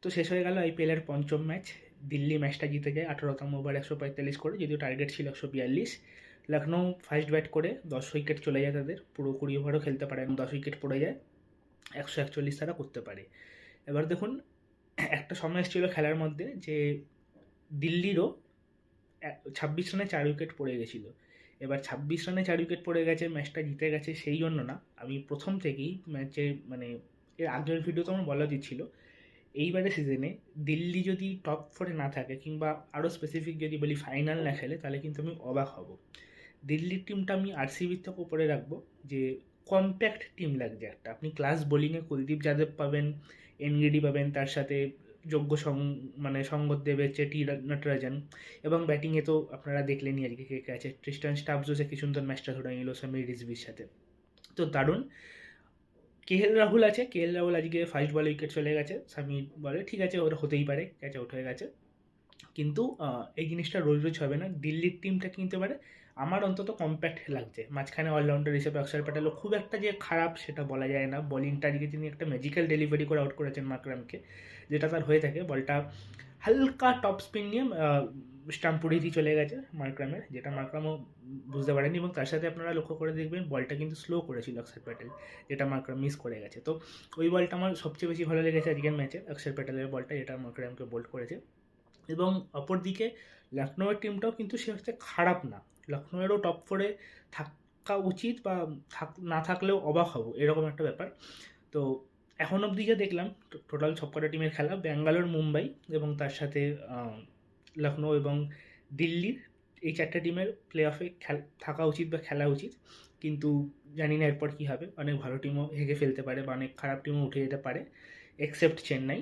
তো শেষ হয়ে গেল আইপিএলের পঞ্চম ম্যাচ। দিল্লি ম্যাচটা জিতে যায় 18তম ওভার 145 করে, যদিও টার্গেট ছিল 142। লখনৌ ফার্স্ট ব্যাট করে 10 উইকেট চলে যায় তাদের, পুরো 20 ওভারও খেলতে পারে, 10 উইকেট পড়ে যায়, 141 তারা করতে পারে। এবার দেখুন, একটা সময় এসেছিল খেলার মধ্যে যে দিল্লিরও 26 রানে 4 উইকেট পড়ে গেছিলো। এবার 26 রানে 4 উইকেট পড়ে গেছে, ম্যাচটা জিতে গেছে সেই জন্য না, আমি প্রথম থেকেই ম্যাচে মানে এর আগের ভিডিও তো আমার বলা উচিত ছিল, এইবারে সিজনে দিল্লি যদি টপ 4-এ না থাকে, কিংবা আরও স্পেসিফিক যদি বলি ফাইনাল না খেলে, তাহলে কিন্তু আমি অবাক হব। দিল্লির টিমটা আমি আরসিবির থেকে উপরে রাখবো, যে কম্প্যাক্ট টিম লাগছে একটা। আপনি ক্লাস বোলিংয়ে কুলদীপ যাদব পাবেন, এনগিডি পাবেন, তার সাথে যোগ্য সঙ্গত দেবে চেটি নটরাজন, এবং ব্যাটিংয়ে তো আপনারা দেখলেনই আজকে কে কে আছে। ট্রিস্টান স্টাবসও সে কি সুন্দর ম্যাচটা ধরে নিল সামির রিজভির সাথে, তো দারুণ। কেএল রাহুল আছে, কেএল রাহুল আজকে ফার্স্ট বলে উইকেট চলে গেছে, সামির বলে ঠিক আছে, ওটা হতেই পারে, ক্যাচ আউট হয়ে গেছে। কিন্তু এই জিনিসটা রোজ রোজ হবে না, দিল্লির টিমটা কিনতে পারে আমার অন্তত কম্প্যাক্ট লাগছে। মাঝখানে অলরাউন্ডার হিসেবে অক্ষর প্যাটেলও খুব একটা যে খারাপ সেটা বলা যায় না, বোলিংটা আজকে তিনি একটা ম্যাজিক্যাল ডেলিভারি করে আউট করেছেন মাকরামকে, যেটা তার হয়ে থাকে। বলটা হালকা টপ স্পিন নিয়ে স্টাম্পুরিটি চলে গেছে মাকরামের, যেটা মাকরামও বুঝতে পারেনি, এবং তার সাথে আপনারা লক্ষ্য করে দেখবেন বলটা কিন্তু স্লো করেছিল অক্ষর প্যাটেল, যেটা মাকরাম মিস করে গেছে। তো ওই বলটা আমার সবচেয়ে বেশি ভালো লেগেছে আজকের ম্যাচে, অক্ষর প্যাটেলের বলটা, যেটা মাকরামকে বোল্ড করেছে। এবং অপরদিকে লখনৌয়ের টিমটাও কিন্তু সে হচ্ছে খারাপ না, লখনৌয়েরও টপ 4-এ থাকা উচিত, বা না থাকলেও অবাক হব এরকম একটা ব্যাপার। তো এখন অবধি যে দেখলাম টোটাল সবকটা টিমের খেলা, ব্যাঙ্গালোর, মুম্বাই এবং তার সাথে লখনৌ এবং দিল্লির, এই চারটে টিমের প্লে অফে থাকা উচিত বা খেলা উচিত। কিন্তু জানি না এরপর কী হবে, অনেক ভালো টিমও হেগে ফেলতে পারে বা অনেক খারাপ টিমও উঠে যেতে পারে, এক্সেপ্ট চেন্নাই।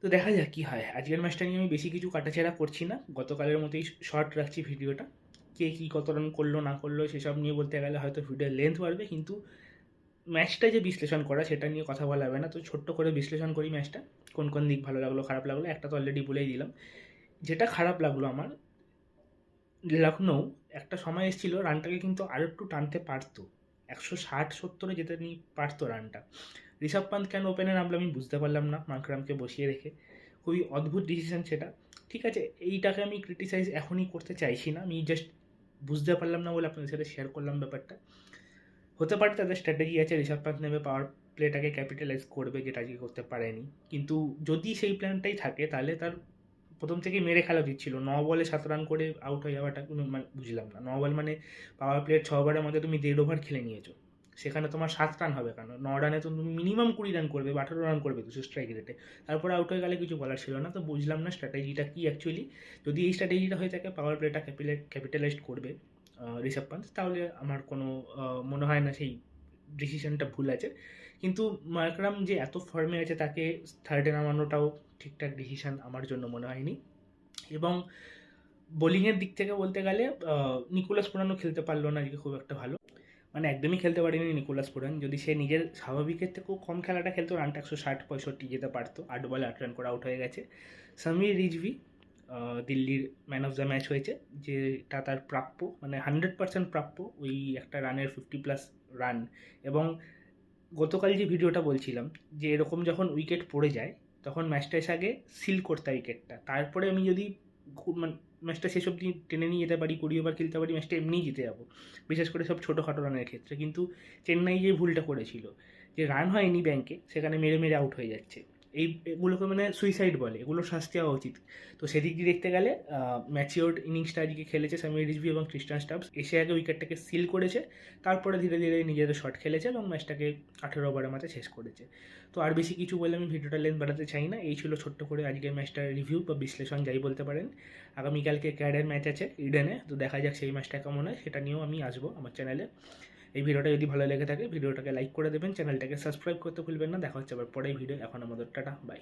তো দেখা যাক কী হয়। আজকের ম্যাচটা নিয়ে আমি বেশি কিছু কাটাছেড়া করছি না, গতকালের মতোই শর্ট রাখছি ভিডিওটা। কে কী কত রান করলো না করলো সেসব নিয়ে বলতে গেলে হয়তো ভিডিওর লেন্থ বাড়বে, কিন্তু ম্যাচটা যে বিশ্লেষণ করা সেটা নিয়ে কথা বলা হবে না। তো ছোট্ট করে বিশ্লেষণ করি ম্যাচটা, কোন কোন দিক ভালো লাগলো খারাপ লাগলো। একটা তো অলরেডি বলেই দিলাম, যেটা খারাপ লাগলো আমার, লখনৌ একটা সময় এসেছিল রানটাকে কিন্তু আরও একটু টানতে পারতো, 160-70-এ যেতে নিয়ে পারতো রানটা। ঋষভ পান্ত কেন ওপেনে নামলো আমি বুঝতে পারলাম না, মাকরামকে বসিয়ে রেখে, খুবই অদ্ভুত ডিসিশন সেটা। ঠিক আছে, এইটাকে আমি ক্রিটিসাইজ এখনই করতে চাইছি না, আমি জাস্ট বুঝতে পারলাম না বলে আপনাদের সাথে শেয়ার করলাম ব্যাপারটা। হতে পারে তাদের স্ট্র্যাটেজি আছে, ঋষভ পান্ত নেমে পাওয়ার প্লেটাকে ক্যাপিটালাইজ করবে, যেটা আজকে করতে পারেনি। কিন্তু যদি সেই প্ল্যানটাই থাকে, তাহলে তার প্রথম থেকেই মেরে খেলা উচিত ছিল। 9 বলে 7 রান করে আউট হয়ে যাওয়াটা কোনো বুঝলাম না। 9 বল মানে পাওয়ার প্লের 6 ওভারের মধ্যে তুমি 1.5 ওভার খেলে নিয়েছো, সেখানে তোমার 7 রান হবে কেন? 9 রানে তো তুমি মিনিমাম 20 রান করবে বা 18 রান করবে 200 স্ট্রাইক রেটে, তারপরে আউট হয়ে গেলে কিছু বলার ছিল না। তো বুঝলাম না স্ট্র্যাটেজিটা কী অ্যাকচুয়ালি। যদি এই স্ট্র্যাটেজিটা হয়ে থাকে পাওয়ার প্লেটা ক্যাপিটালাইজড করবে ঋষভ পান্ত, তাহলে আমার কোনো মনে হয় না সেই ডিসিশনটা ভুল আছে। কিন্তু মাকরাম যে এত ফর্মে আছে, তাকে থার্ডে নামানোটাও ঠিকঠাক ডিসিশন আমার জন্য মনে হয়নি। এবং বোলিংয়ের দিক থেকে বলতে গেলে নিকোলাস পুরানও খেলতে পারলো না আজকে খুব একটা ভালো, মানে একদমই খেলতে পারেনি নিকোলাস পুরান। যদি সে নিজের স্বাভাবিকের থেকেও কম খেলাটা খেলতো, রানটা 160-65 যেতে পারতো, 8 বলে 8 রান করে আউট হয়ে গেছে। সামির রিজভি দিল্লির ম্যান অফ দ্য ম্যাচ হয়েছে, যেটা তার প্রাপ্য, মানে 100% প্রাপ্য, ওই একটা রানের 50+ রান। এবং গতকাল যে ভিডিওটা বলছিলাম, যে এরকম যখন উইকেট পড়ে যায় তখন ম্যাচটা এসে আগে সিল করতে হয় উইকেটটা, তারপরে আমি যদি মানে ম্যাচটা শেষ অবধি টেনে নিয়ে যেতে পারি, 20 ওভার খেলতে পারি, ম্যাচটা এমনিই জিতে যাবো, বিশেষ করে সব ছোটোখাটো রানের ক্ষেত্রে। কিন্তু চেন্নাই যে ভুলটা করেছিল, যে রান হয়নি ব্যাংকে, সেখানে মেরে মেরে আউট হয়ে যাচ্ছে, এগুলোকে মানে সুইসাইড বলে, এগুলো শাস্তি হওয়া উচিত। তো সেদিক দিয়ে দেখতে গেলে ম্যাচিওর্ড ইনিংসটা আজকে খেলেছে সামির রিজভি এবং ক্রিস্টান স্টাবস, এসে আগে উইকেটটাকে সিল করেছে, তারপরে ধীরে ধীরে নিজেদের শট খেলেছে এবং ম্যাচটাকে 18 ওভারের মাঝে শেষ করেছে। তো আর বেশি কিছু বলে আমি ভিডিওটা লেন্থ বাড়াতে চাই না, এই ছিল ছোট্ট করে আজকের ম্যাচটার রিভিউ বা বিশ্লেষণ যাই বলতে পারেন। আগামীকালকে ক্যাডের ম্যাচ আছে ইডেনে, তো দেখা যাক সেই ম্যাচটা কেমন হয়, সেটা নিয়েও আমি আসবো আমার চ্যানেলে। এই ভিডিওটা যদি ভালো লেগে থাকে ভিডিওটাকে লাইক করে দেবেন, চ্যানেলটাকে সাবস্ক্রাইব করতে ভুলবেন না। দেখা হচ্ছে আবার পরের ভিডিও, এখন আমাদের টাটা বাই।